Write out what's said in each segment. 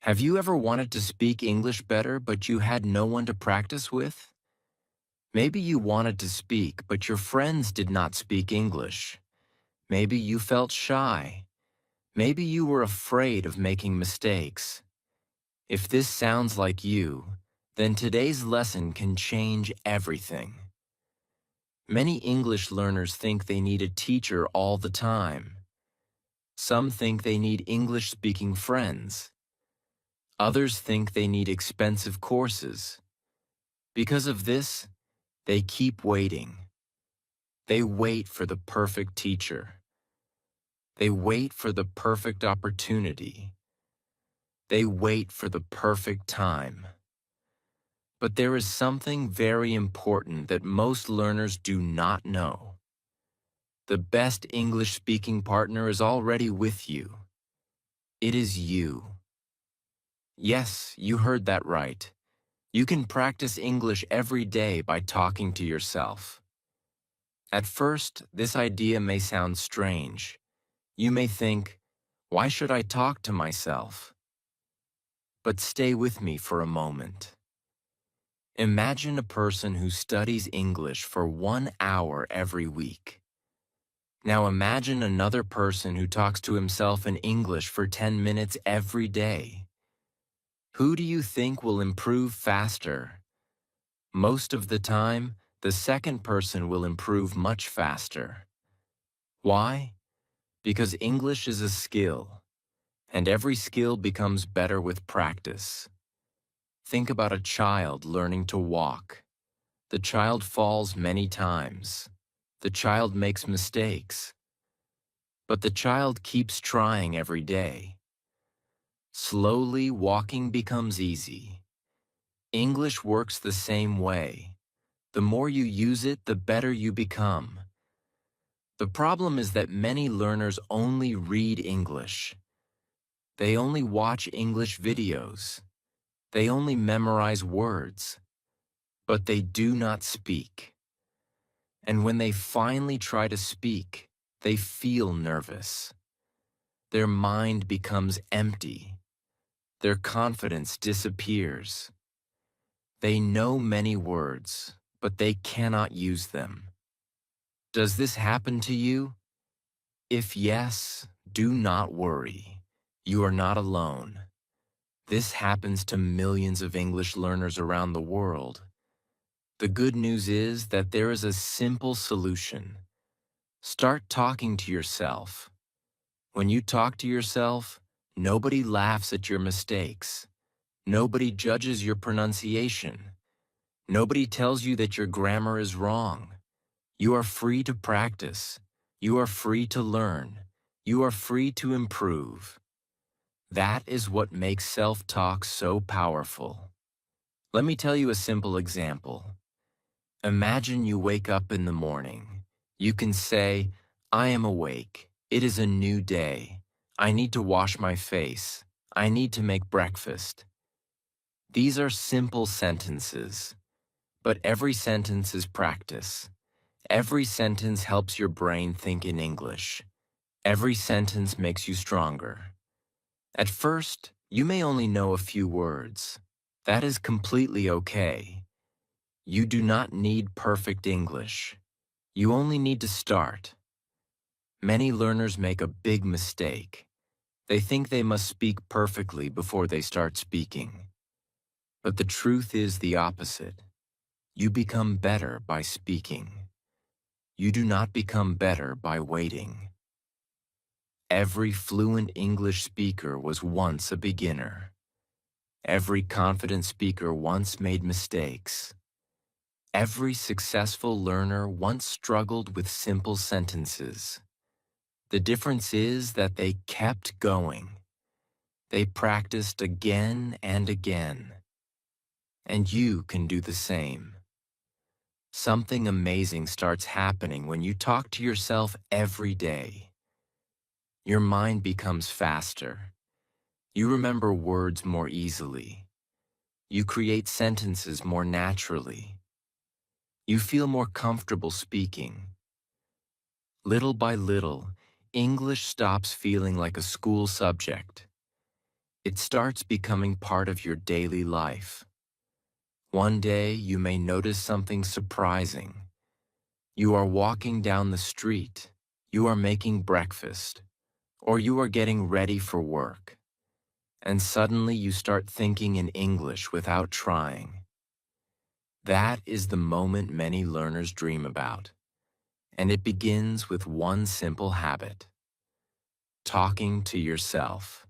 Have you ever wanted to speak English better but you had no one to practice with? Maybe you wanted to speak but your friends did not speak English. Maybe you felt shy. Maybe you were afraid of making mistakes. If this sounds like you, then today's lesson can change everything. Many English learners think they need a teacher all the time. Some think they need English-speaking friends. Others think they need expensive courses. Because of this, they keep waiting. They wait for the perfect teacher. They wait for the perfect opportunity. They wait for the perfect time. But there is something very important that most learners do not know. The best English-speaking partner is already with you. It is you. Yes, you heard that right. You can practice English every day by talking to yourself. At first, this idea may sound strange. You may think, why should I talk to myself? But stay with me for a moment. Imagine a person who studies English for 1 hour every week. Now imagine another person who talks to himself in English for 10 minutes every day. Who do you think will improve faster? Most of the time, the second person will improve much faster. Why? Because English is a skill, and every skill becomes better with practice. Think about a child learning to walk. The child falls many times. The child makes mistakes. But the child keeps trying every day. Slowly, walking becomes easy. English works the same way. The more you use it, the better you become. The problem is that many learners only read English. They only watch English videos. They only memorize words. But they do not speak. And when they finally try to speak, they feel nervous. Their mind becomes empty. Their confidence disappears. They know many words, but they cannot use them. Does this happen to you? If yes, do not worry. You are not alone. This happens to millions of English learners around the world. The good news is that there is a simple solution. Start talking to yourself. When you talk to yourself, nobody laughs at your mistakes. Nobody judges your pronunciation. Nobody tells you that your grammar is wrong. You are free to practice. You are free to learn. You are free to improve. That is what makes self-talk so powerful. Let me tell you a simple example. Imagine you wake up in the morning. You can say, I am awake. It is a new day. I need to wash my face. I need to make breakfast. These are simple sentences, but every sentence is practice. Every sentence helps your brain think in English. Every sentence makes you stronger. At first, you may only know a few words. That is completely okay. You do not need perfect English. You only need to start. Many learners make a big mistake. They think they must speak perfectly before they start speaking. But the truth is the opposite. You become better by speaking. You do not become better by waiting. Every fluent English speaker was once a beginner. Every confident speaker once made mistakes. Every successful learner once struggled with simple sentences. The difference is that they kept going. They practiced again and again. And you can do the same. Something amazing starts happening when you talk to yourself every day. Your mind becomes faster. You remember words more easily. You create sentences more naturally. You feel more comfortable speaking. Little by little, English stops feeling like a school subject. It starts becoming part of your daily life. One day you may notice something surprising. You are walking down the street, you are making breakfast, or you are getting ready for work, and suddenly you start thinking in English without trying. That is the moment many learners dream about, and it begins with one simple habit: talking to yourself.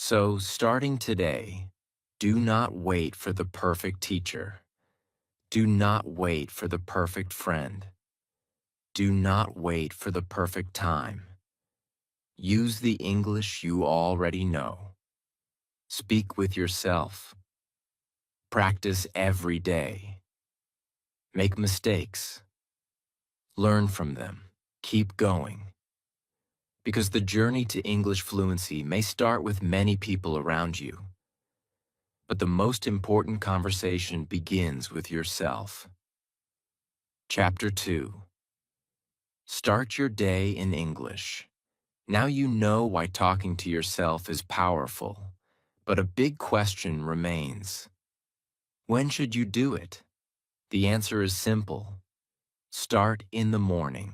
So, starting today, do not wait for the perfect teacher. Do not wait for the perfect friend. Do not wait for the perfect time. Use the English you already know. Speak with yourself. Practice every day. Make mistakes. Learn from them. Keep going. Because the journey to English fluency may start with many people around you, but the most important conversation begins with yourself. Chapter 2. Start your day in English. Now you know why talking to yourself is powerful, but a big question remains. When should you do it? The answer is simple. Start in the morning.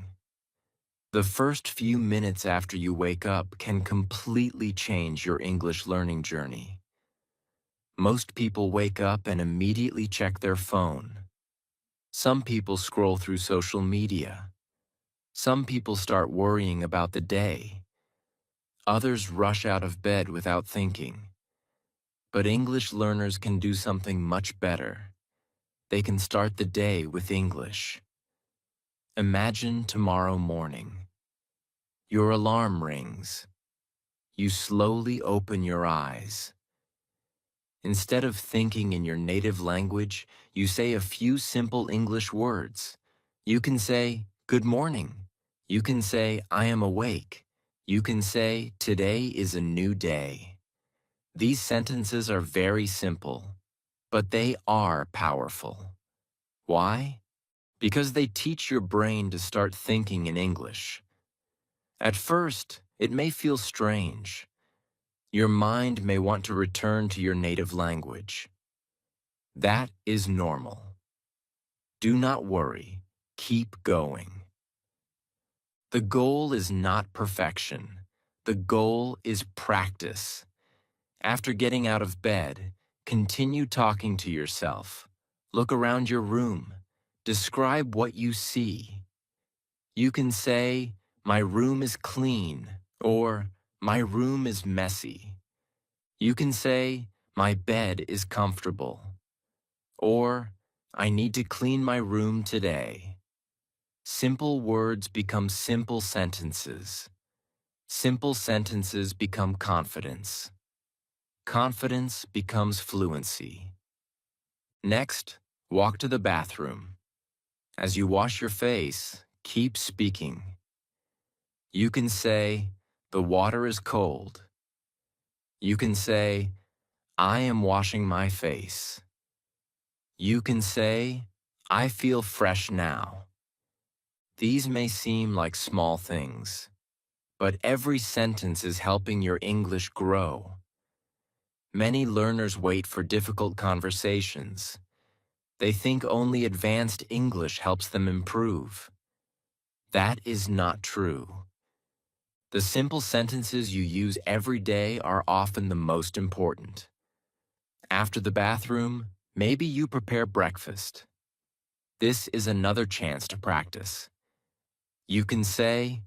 The first few minutes after you wake up can completely change your English learning journey. Most people wake up and immediately check their phone. Some people scroll through social media. Some people start worrying about the day. Others rush out of bed without thinking. But English learners can do something much better. They can start the day with English. Imagine tomorrow morning. Your alarm rings. You slowly open your eyes. Instead of thinking in your native language, you say a few simple English words. You can say, "Good morning." You can say, "I am awake." You can say, "Today is a new day." These sentences are very simple, but they are powerful. Why? Because they teach your brain to start thinking in English. At first, it may feel strange. Your mind may want to return to your native language. That is normal. Do not worry. Keep going. The goal is not perfection. The goal is practice. After getting out of bed, continue talking to yourself. Look around your room. Describe what you see. You can say, "My room is clean," or "My room is messy." You can say, "My bed is comfortable," or "I need to clean my room today." Simple words become simple sentences. Simple sentences become confidence. Confidence becomes fluency. Next, walk to the bathroom. As you wash your face, keep speaking. You can say, "The water is cold." You can say, "I am washing my face." You can say, "I feel fresh now." These may seem like small things, but every sentence is helping your English grow. Many learners wait for difficult conversations. They think only advanced English helps them improve. That is not true. The simple sentences you use every day are often the most important. After the bathroom, maybe you prepare breakfast. This is another chance to practice. You can say,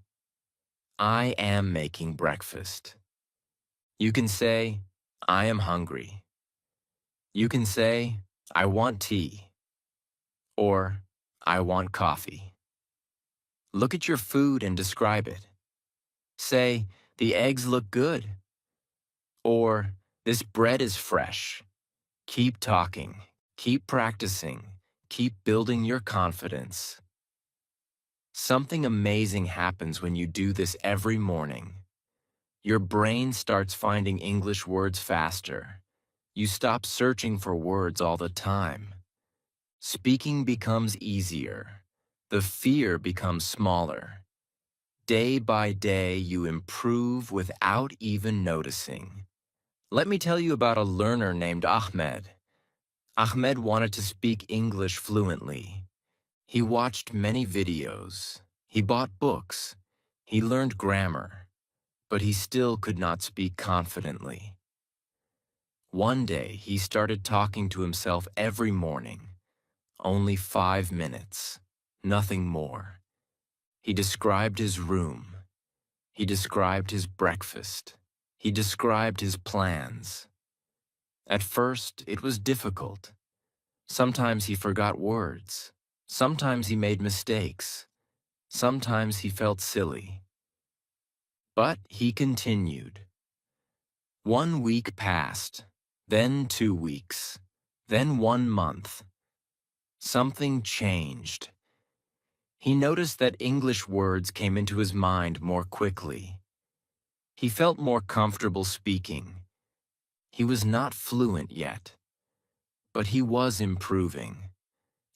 "I am making breakfast." You can say, "I am hungry." You can say, "I want tea," or "I want coffee." Look at your food and describe it. Say, "The eggs look good," or "This bread is fresh." Keep talking, keep practicing, keep building your confidence. Something amazing happens when you do this every morning. Your brain starts finding English words faster. You stop searching for words all the time. Speaking becomes easier. The fear becomes smaller. Day by day, you improve without even noticing. Let me tell you about a learner named Ahmed. Ahmed wanted to speak English fluently. He watched many videos. He bought books. He learned grammar, but he still could not speak confidently. One day, he started talking to himself every morning. Only 5 minutes, nothing more. He described his room. He described his breakfast. He described his plans. At first, it was difficult. Sometimes he forgot words. Sometimes he made mistakes. Sometimes he felt silly. But he continued. 1 week passed, then 2 weeks, then 1 month. Something changed. He noticed that English words came into his mind more quickly. He felt more comfortable speaking. He was not fluent yet, but he was improving,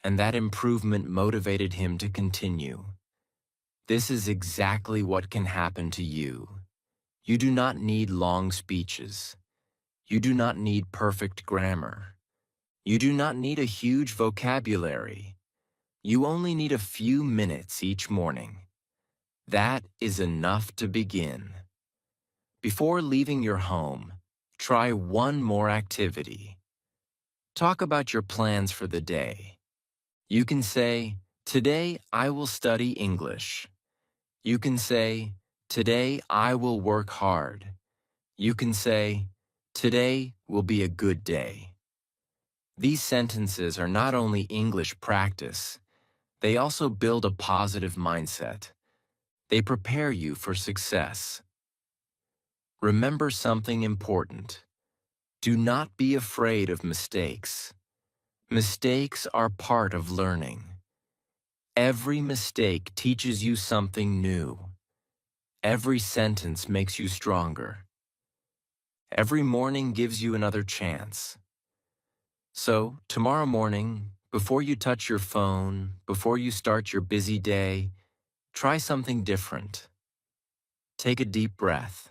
and that improvement motivated him to continue. This is exactly what can happen to you. You do not need long speeches. You do not need perfect grammar. You do not need a huge vocabulary. You only need a few minutes each morning. That is enough to begin. Before leaving your home, try one more activity. Talk about your plans for the day. You can say, "Today I will study English." You can say, "Today I will work hard." You can say, "Today will be a good day." These sentences are not only English practice, they also build a positive mindset. They prepare you for success. Remember something important. Do not be afraid of mistakes. Mistakes are part of learning. Every mistake teaches you something new. Every sentence makes you stronger. Every morning gives you another chance. So, tomorrow morning, before you touch your phone, before you start your busy day, try something different. Take a deep breath.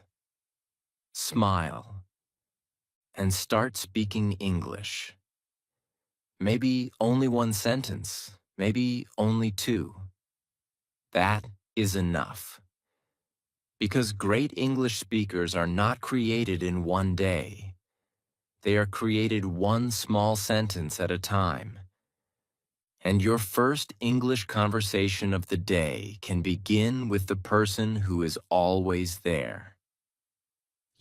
Smile. And start speaking English. Maybe only 1 sentence, maybe only 2. That is enough. Because great English speakers are not created in one day. They are created one small sentence at a time. And your first English conversation of the day can begin with the person who is always there.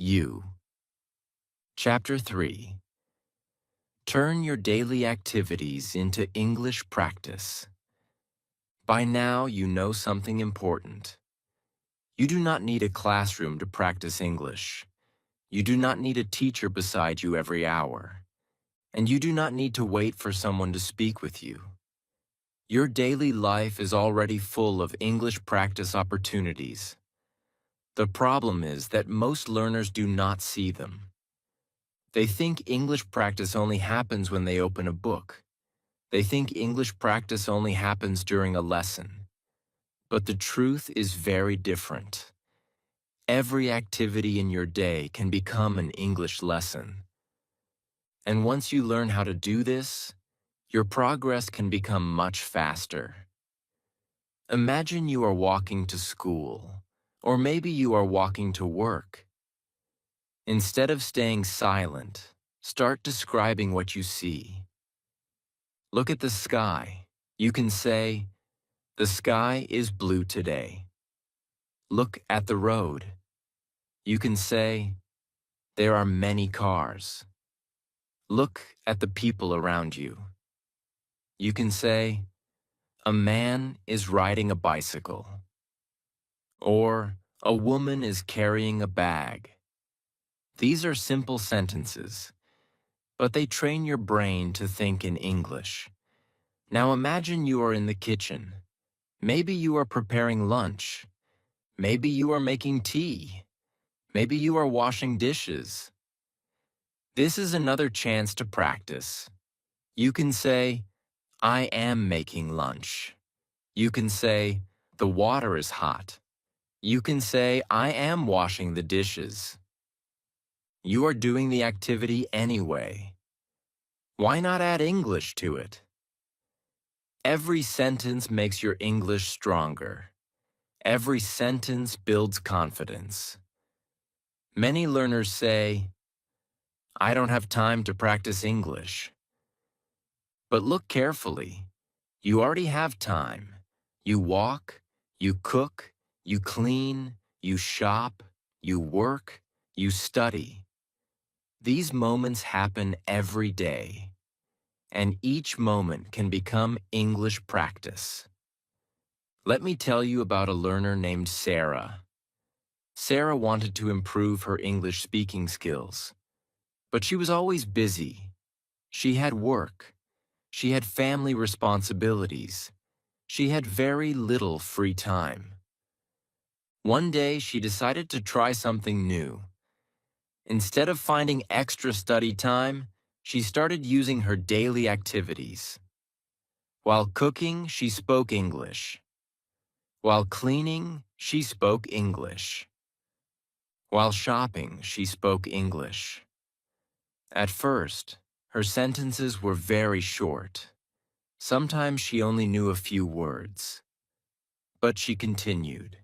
You. Chapter 3. Turn your daily activities into English practice. By now, you know something important. You do not need a classroom to practice English. You do not need a teacher beside you every hour. And you do not need to wait for someone to speak with you. Your daily life is already full of English practice opportunities. The problem is that most learners do not see them. They think English practice only happens when they open a book. They think English practice only happens during a lesson. But the truth is very different. Every activity in your day can become an English lesson. And once you learn how to do this, your progress can become much faster. Imagine you are walking to school, or maybe you are walking to work. Instead of staying silent, start describing what you see. Look at the sky. You can say, "The sky is blue today." Look at the road. You can say, "There are many cars." Look at the people around you. You can say, "A man is riding a bicycle." Or, "A woman is carrying a bag." These are simple sentences, but they train your brain to think in English. Now imagine you are in the kitchen. Maybe you are preparing lunch. Maybe you are making tea. Maybe you are washing dishes. This is another chance to practice. You can say, "I am making lunch." You can say, "The water is hot." You can say, "I am washing the dishes." You are doing the activity anyway. Why not add English to it? Every sentence makes your English stronger. Every sentence builds confidence. Many learners say, I don't have time to practice English. But look carefully. You already have time. You walk, you cook, you clean, you shop, you work, you study. These moments happen every day, and each moment can become English practice. Let me tell you about a learner named Sarah. Sarah wanted to improve her English speaking skills, but she was always busy. She had work. She had family responsibilities. She had very little free time. One day, she decided to try something new. Instead of finding extra study time, she started using her daily activities. While cooking, she spoke English. While cleaning, she spoke English. While shopping, she spoke English. At first, her sentences were very short. Sometimes she only knew a few words. But she continued.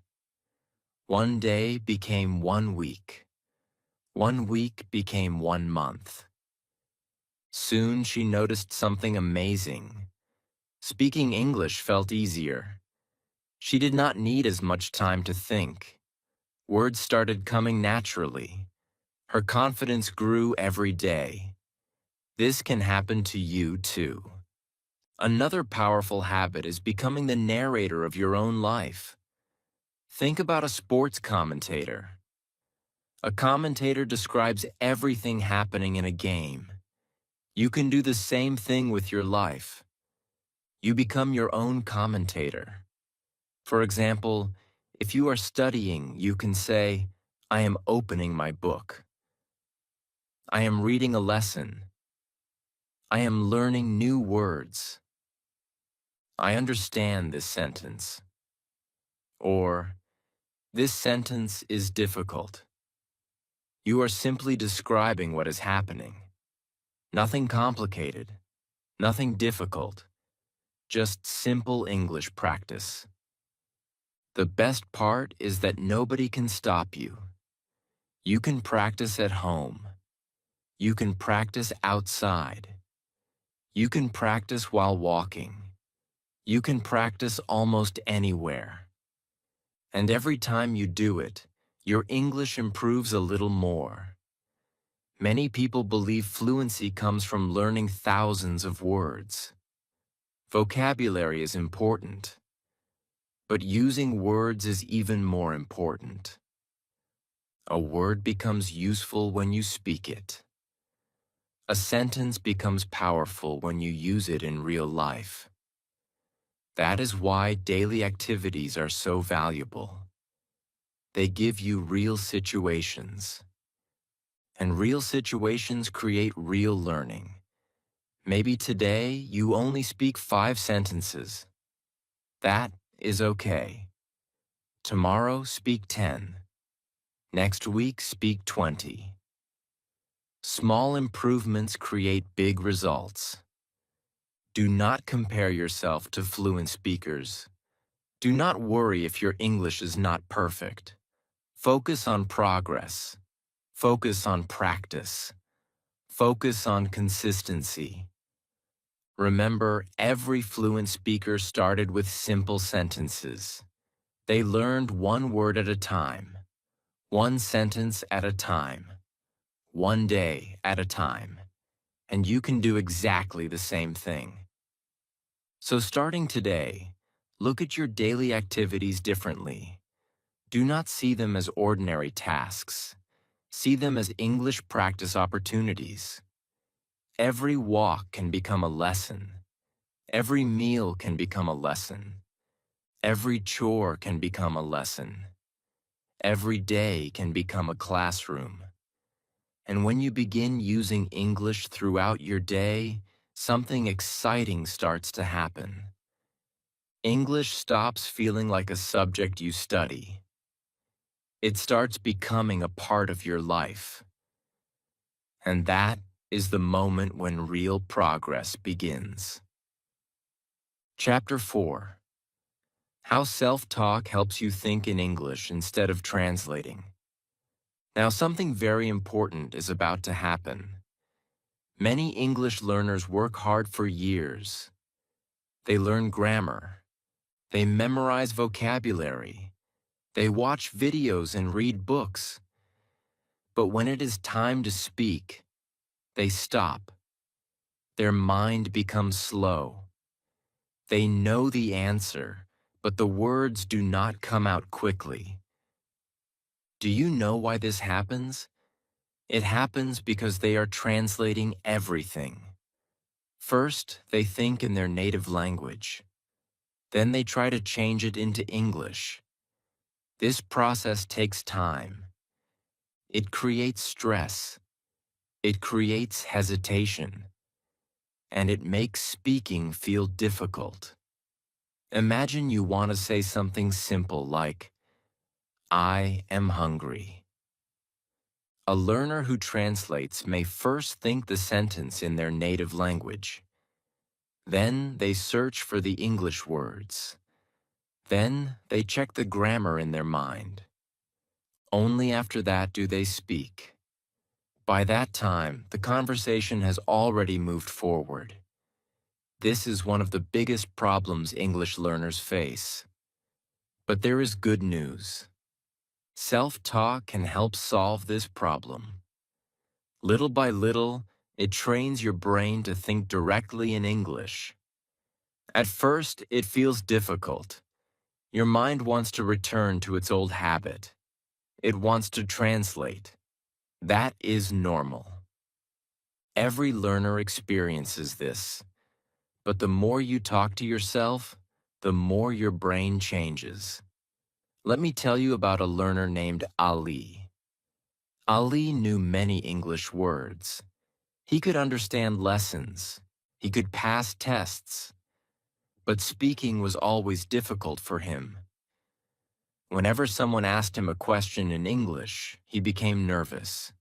One day became 1 week. 1 week became 1 month. Soon she noticed something amazing. Speaking English felt easier. She did not need as much time to think. Words started coming naturally. Her confidence grew every day. This can happen to you too. Another powerful habit is becoming the narrator of your own life. Think about a sports commentator. A commentator describes everything happening in a game. You can do the same thing with your life. You become your own commentator. For example, if you are studying, you can say, I am opening my book. I am reading a lesson. I am learning new words. I understand this sentence. Or, this sentence is difficult. You are simply describing what is happening. Nothing complicated, nothing difficult, just simple English practice. The best part is that nobody can stop you. You can practice at home. You can practice outside. You can practice while walking. You can practice almost anywhere. And every time you do it, your English improves a little more. Many people believe fluency comes from learning thousands of words. Vocabulary is important, but using words is even more important. A word becomes useful when you speak it. A sentence becomes powerful when you use it in real life. That is why daily activities are so valuable. They give you real situations. And real situations create real learning. Maybe today you only speak 5 sentences. That is okay. Tomorrow speak 10. Next week speak 20. Small improvements create big results. Do not compare yourself to fluent speakers. Do not worry if your English is not perfect. Focus on progress. Focus on practice. Focus on consistency. Remember, every fluent speaker started with simple sentences. They learned one word at a time, one sentence at a time, one day at a time, and you can do exactly the same thing. So starting today, look at your daily activities differently. Do not see them as ordinary tasks. See them as English practice opportunities. Every walk can become a lesson. Every meal can become a lesson. Every chore can become a lesson. Every day can become a classroom. And when you begin using English throughout your day, something exciting starts to happen. English stops feeling like a subject you study. It starts becoming a part of your life. And that is the moment when real progress begins. Chapter 4. How self-talk helps you think in English instead of translating. Now, something very important is about to happen. Many English learners work hard for years. They learn grammar. They memorize vocabulary. They watch videos and read books. But when it is time to speak, they stop. Their mind becomes slow. They know the answer, but the words do not come out quickly. Do you know why this happens? It happens because they are translating everything. First, they think in their native language. Then they try to change it into English. This process takes time. It creates stress. It creates hesitation. And it makes speaking feel difficult. Imagine you want to say something simple like, I am hungry. A learner who translates may first think the sentence in their native language. Then they search for the English words. Then they check the grammar in their mind. Only after that do they speak. By that time, the conversation has already moved forward. This is one of the biggest problems English learners face. But there is good news. Self-talk can help solve this problem. Little by little, it trains your brain to think directly in English. At first, it feels difficult. Your mind wants to return to its old habit. It wants to translate. That is normal. Every learner experiences this. But the more you talk to yourself, the more your brain changes. Let me tell you about a learner named Ali. Ali knew many English words. He could understand lessons. He could pass tests. But speaking was always difficult for him. Whenever someone asked him a question in English, he became nervous.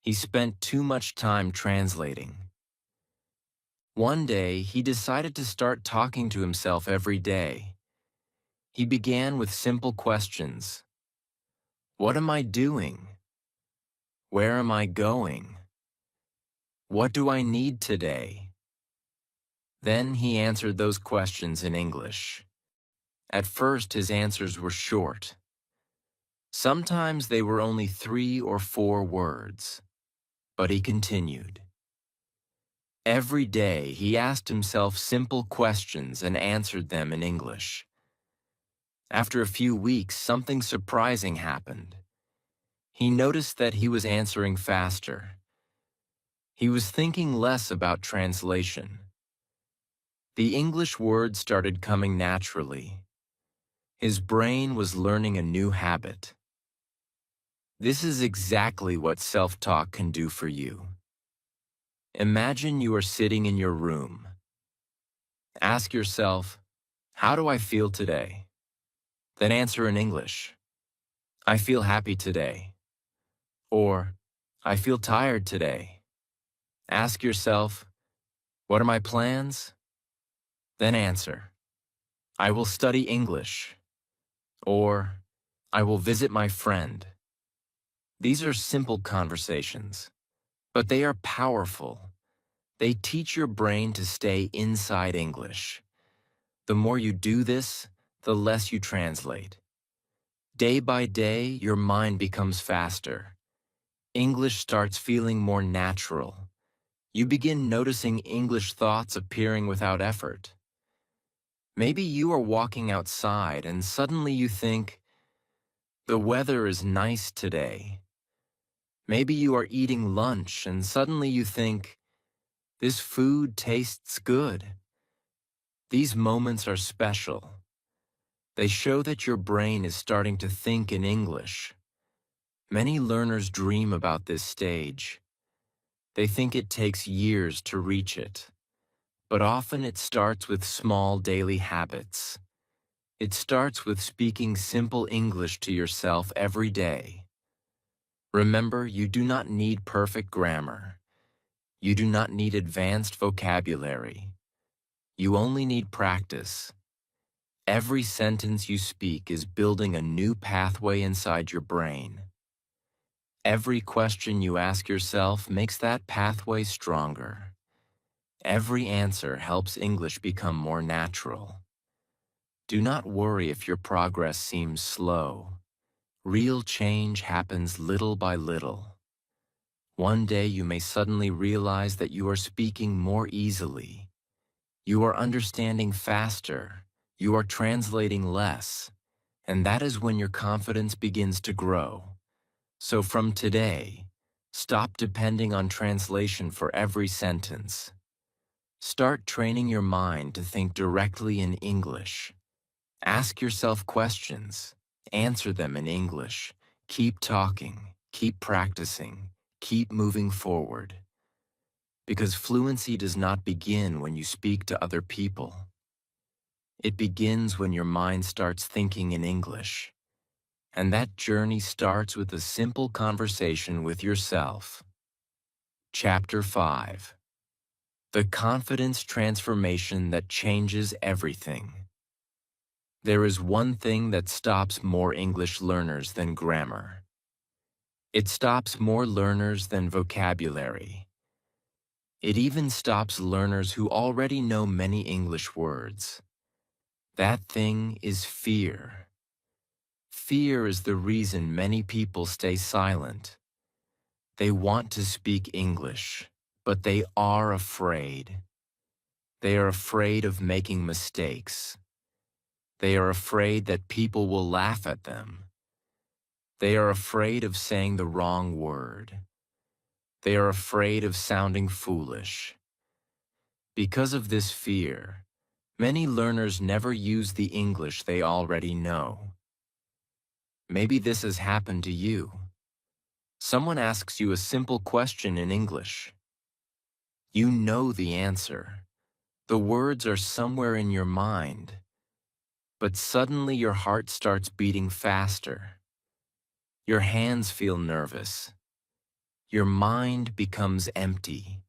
He spent too much time translating. One day, he decided to start talking to himself every day. He began with simple questions. What am I doing? Where am I going? What do I need today? Then he answered those questions in English. At first, his answers were short. Sometimes they were only 3 or 4 words. But he continued. Every day, he asked himself simple questions and answered them in English. After a few weeks, something surprising happened. He noticed that he was answering faster. He was thinking less about translation. The English words started coming naturally. His brain was learning a new habit. This is exactly what self-talk can do for you. Imagine you are sitting in your room. Ask yourself, how do I feel today? Then answer in English. I feel happy today. Or, I feel tired today. Ask yourself, what are my plans? Then answer, I will study English. Or, I will visit my friend. These are simple conversations, but they are powerful. They teach your brain to stay inside English. The more you do this, the less you translate. Day by day, your mind becomes faster. English starts feeling more natural. You begin noticing English thoughts appearing without effort. Maybe you are walking outside and suddenly you think, the weather is nice today. Maybe you are eating lunch and suddenly you think, this food tastes good. These moments are special. They show that your brain is starting to think in English. Many learners dream about this stage. They think it takes years to reach it. But often it starts with small daily habits. It starts with speaking simple English to yourself every day. Remember, you do not need perfect grammar. You do not need advanced vocabulary. You only need practice. Every sentence you speak is building a new pathway inside your brain. Every question you ask yourself makes that pathway stronger. Every answer helps English become more natural. Do not worry if your progress seems slow. Real change happens little by little. One day you may suddenly realize that you are speaking more easily. You are understanding faster. You are translating less. And that is when your confidence begins to grow. So from today, stop depending on translation for every sentence. Start training your mind to think directly in English. Ask yourself questions. Answer them in English. Keep talking. Keep practicing. Keep moving forward. Because fluency does not begin when you speak to other people. It begins when your mind starts thinking in English. And that journey starts with a simple conversation with yourself. Chapter 5. The confidence transformation that changes everything. There is one thing that stops more English learners than grammar. It stops more learners than vocabulary. It even stops learners who already know many English words. That thing is fear. Fear is the reason many people stay silent. They want to speak English, but they are afraid. They are afraid of making mistakes. They are afraid that people will laugh at them. They are afraid of saying the wrong word. They are afraid of sounding foolish. Because of this fear, many learners never use the English they already know. Maybe this has happened to you. Someone asks you a simple question in English. You know the answer. The words are somewhere in your mind. But suddenly your heart starts beating faster. Your hands feel nervous. Your mind becomes empty.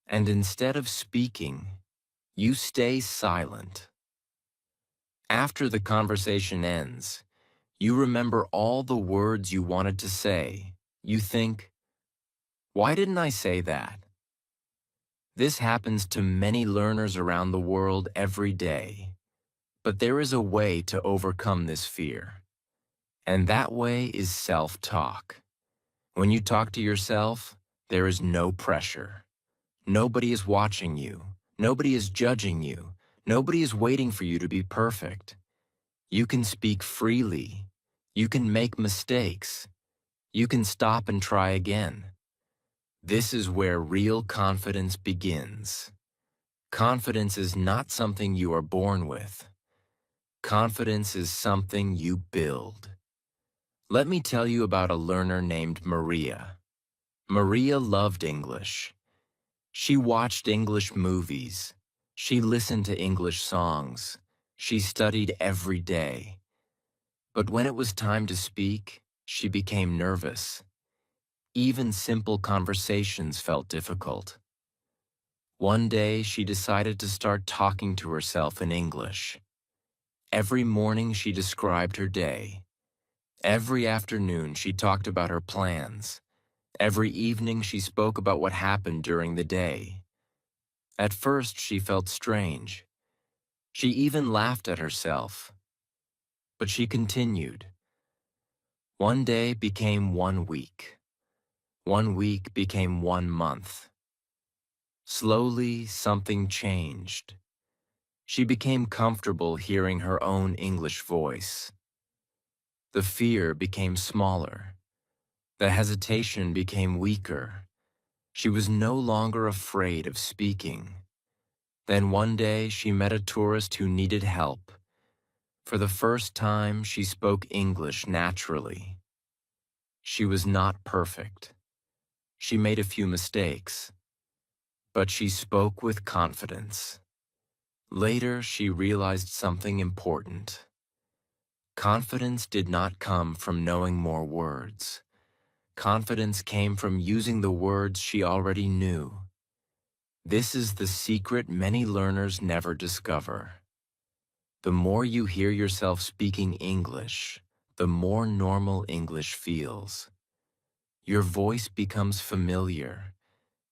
And instead of speaking, you stay silent. After the conversation ends, you remember all the words you wanted to say. You think, why didn't I say that? This happens to many learners around the world every day. But there is a way to overcome this fear. And that way is self-talk. When you talk to yourself, there is no pressure. Nobody is watching you. Nobody is judging you. Nobody is waiting for you to be perfect. You can speak freely. You can make mistakes. You can stop and try again. This is where real confidence begins. Confidence is not something you are born with. Confidence is something you build. Let me tell you about a learner named Maria. Maria loved English. She watched English movies. She listened to English songs. She studied every day. But when it was time to speak, she became nervous. Even simple conversations felt difficult. One day, she decided to start talking to herself in English. Every morning, she described her day. Every afternoon, she talked about her plans. Every evening, she spoke about what happened during the day. At first, she felt strange. She even laughed at herself. But she continued. One day became 1 week. 1 week became 1 month. Slowly, something changed. She became comfortable hearing her own English voice. The fear became smaller. The hesitation became weaker. She was no longer afraid of speaking. Then one day she met a tourist who needed help. For the first time, she spoke English naturally. She was not perfect. She made a few mistakes. But she spoke with confidence. Later, she realized something important. Confidence did not come from knowing more words. Confidence came from using the words she already knew. This is the secret many learners never discover. The more you hear yourself speaking English, the more normal English feels. Your voice becomes familiar.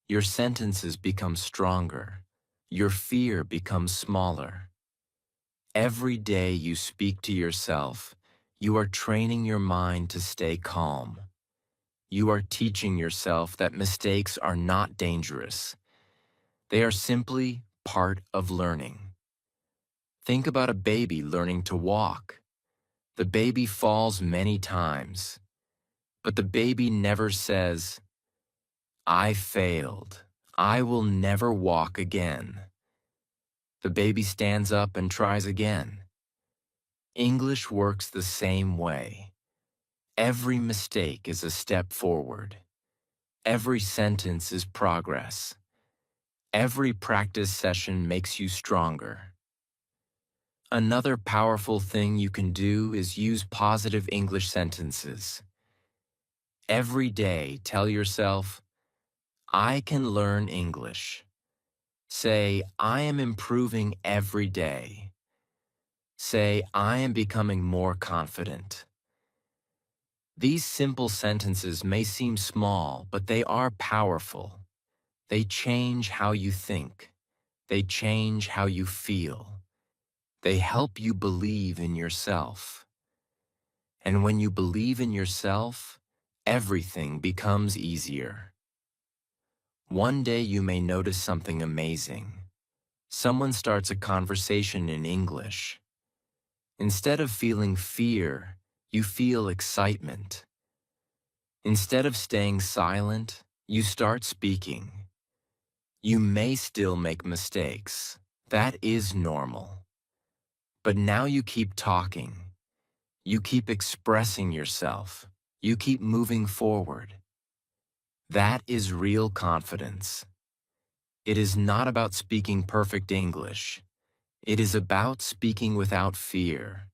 Your sentences become stronger. Your fear becomes smaller. Every day you speak to yourself, you are training your mind to stay calm. You are teaching yourself that mistakes are not dangerous. They are simply part of learning. Think about a baby learning to walk. The baby falls many times, but the baby never says, "I failed. I will never walk again." The baby stands up and tries again. English works the same way. Every mistake is a step forward. Every sentence is progress. Every practice session makes you stronger. Another powerful thing you can do is use positive English sentences. Every day, tell yourself, "I can learn English." Say, "I am improving every day." Say, "I am becoming more confident." These simple sentences may seem small, but they are powerful. They change how you think. They change how you feel. They help you believe in yourself. And when you believe in yourself, everything becomes easier. One day you may notice something amazing. Someone starts a conversation in English. Instead of feeling fear, you feel excitement. Instead of staying silent, you start speaking. You may still make mistakes. That is normal. But now you keep talking. You keep expressing yourself. You keep moving forward. That is real confidence. It is not about speaking perfect English. It is about speaking without fear.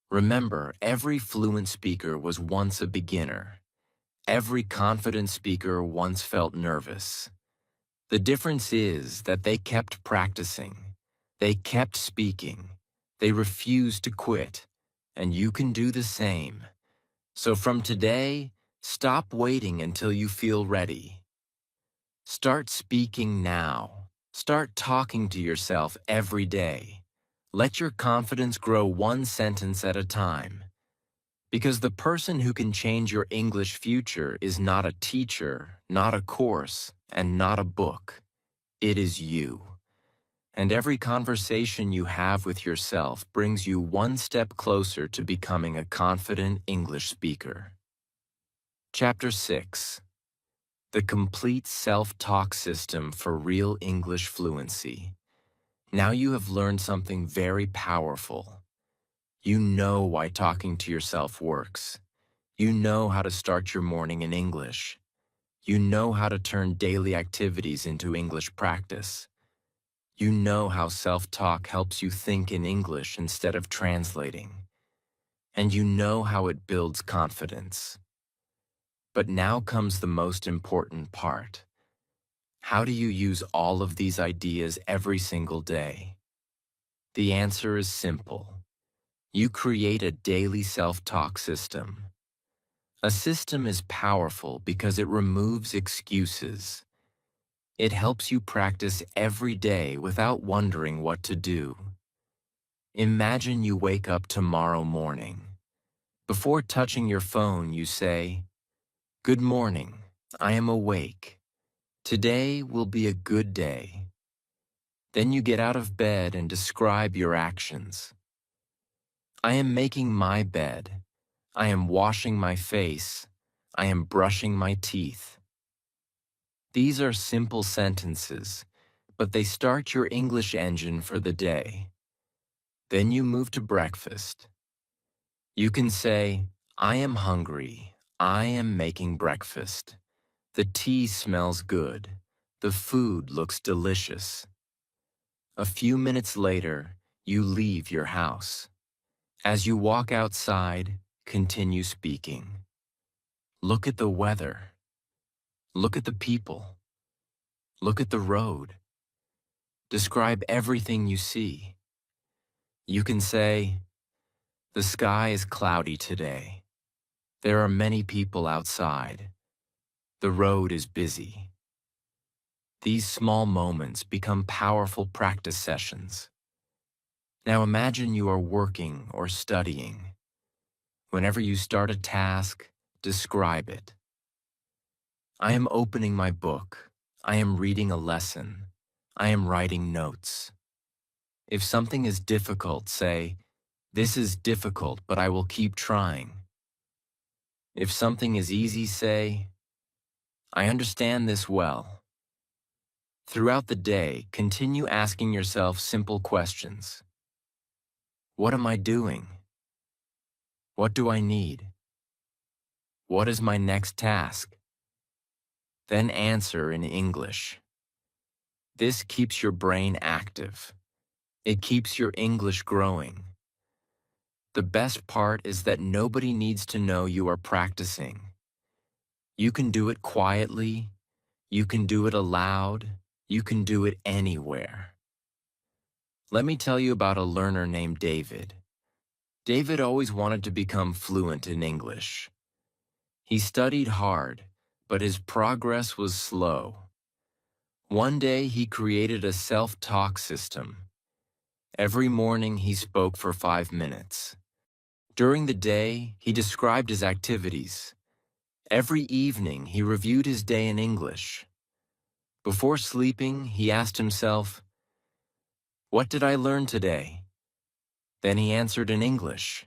Remember, every fluent speaker was once a beginner. Every confident speaker once felt nervous. The difference is that they kept practicing. They kept speaking. They refused to quit. And you can do the same. So from today, stop waiting until you feel ready. Start speaking now. Start talking to yourself every day. Let your confidence grow one sentence at a time. Because the person who can change your English future is not a teacher, not a course, and not a book. It is you. And every conversation you have with yourself brings you one step closer to becoming a confident English speaker. Chapter 6. The Complete Self-Talk System for Real English Fluency. Now you have learned something very powerful. You know why talking to yourself works. You know how to start your morning in English. You know how to turn daily activities into English practice. You know how self-talk helps you think in English instead of translating. And you know how it builds confidence. But now comes the most important part. How do you use all of these ideas every single day? The answer is simple. You create a daily self-talk system. A system is powerful because it removes excuses. It helps you practice every day without wondering what to do. Imagine you wake up tomorrow morning. Before touching your phone, you say, "Good morning, I am awake. Today will be a good day." Then you get out of bed and describe your actions. "I am making my bed. I am washing my face. I am brushing my teeth." These are simple sentences, but they start your English engine for the day. Then you move to breakfast. You can say, "I am hungry. I am making breakfast. The tea smells good. The food looks delicious." A few minutes later, you leave your house. As you walk outside, continue speaking. Look at the weather. Look at the people. Look at the road. Describe everything you see. You can say, "The sky is cloudy today. There are many people outside. The road is busy." These small moments become powerful practice sessions. Now imagine you are working or studying. Whenever you start a task, describe it. I am opening my book. I am reading a lesson. I am writing notes. If something is difficult, say, "This is difficult, but I will keep trying." If something is easy, say, "I understand this well." Throughout the day, continue asking yourself simple questions. What am I doing? What do I need? What is my next task? Then answer in English. This keeps your brain active. It keeps your English growing. The best part is that nobody needs to know you are practicing. You can do it quietly. You can do it aloud. You can do it anywhere. Let me tell you about a learner named David. David always wanted to become fluent in English. He studied hard, but his progress was slow. One day he created a self-talk system. Every morning he spoke for 5 minutes. During the day, he described his activities. Every evening he reviewed his day in English. Before sleeping, he asked himself, "What did I learn today?" Then he answered in English.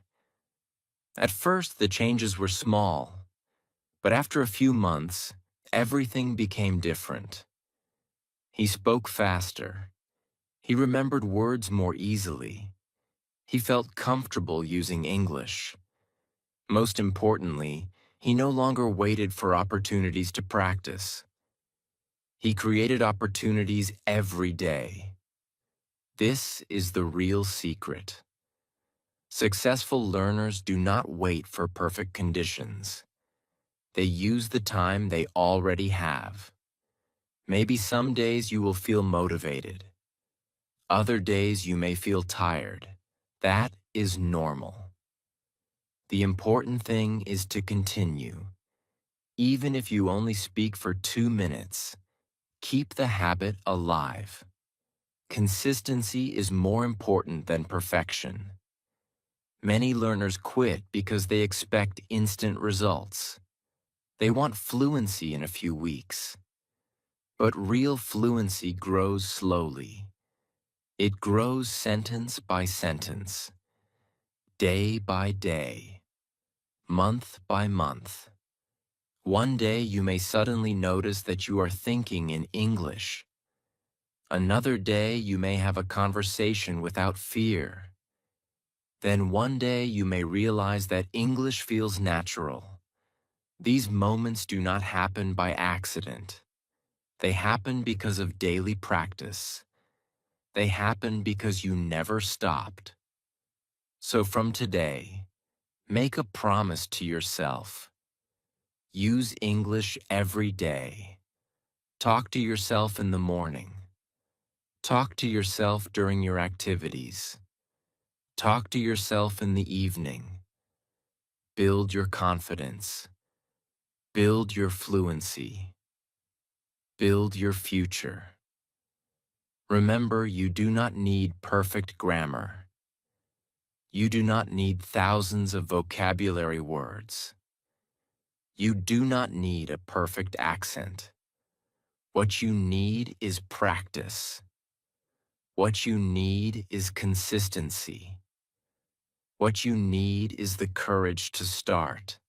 At first, the changes were small, but after a few months, everything became different. He spoke faster. He remembered words more easily. He felt comfortable using English. Most importantly, he no longer waited for opportunities to practice. He created opportunities every day. This is the real secret. Successful learners do not wait for perfect conditions. They use the time they already have. Maybe some days you will feel motivated. Other days you may feel tired. That is normal. The important thing is to continue. Even if you only speak for 2 minutes, keep the habit alive. Consistency is more important than perfection. Many learners quit because they expect instant results. They want fluency in a few weeks. But real fluency grows slowly. It grows sentence by sentence, day by day, month by month. One day you may suddenly notice that you are thinking in English. Another day you may have a conversation without fear. Then one day you may realize that English feels natural. These moments do not happen by accident. They happen because of daily practice. They happen because you never stopped. So from today, make a promise to yourself. Use English every day. Talk to yourself in the morning. Talk to yourself during your activities. Talk to yourself in the evening. Build your confidence. Build your fluency. Build your future. Remember, you do not need perfect grammar. You do not need thousands of vocabulary words. You do not need a perfect accent. What you need is practice. What you need is consistency. What you need is the courage to start.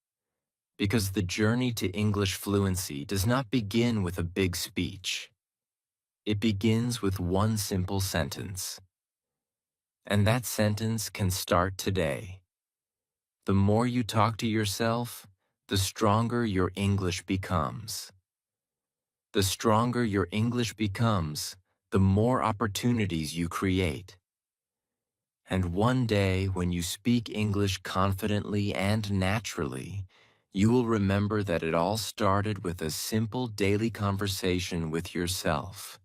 Because the journey to English fluency does not begin with a big speech. It begins with one simple sentence. And that sentence can start today. The more you talk to yourself, the stronger your English becomes. The stronger your English becomes, the more opportunities you create. And one day, when you speak English confidently and naturally, You will remember that it all started with a simple daily conversation with yourself.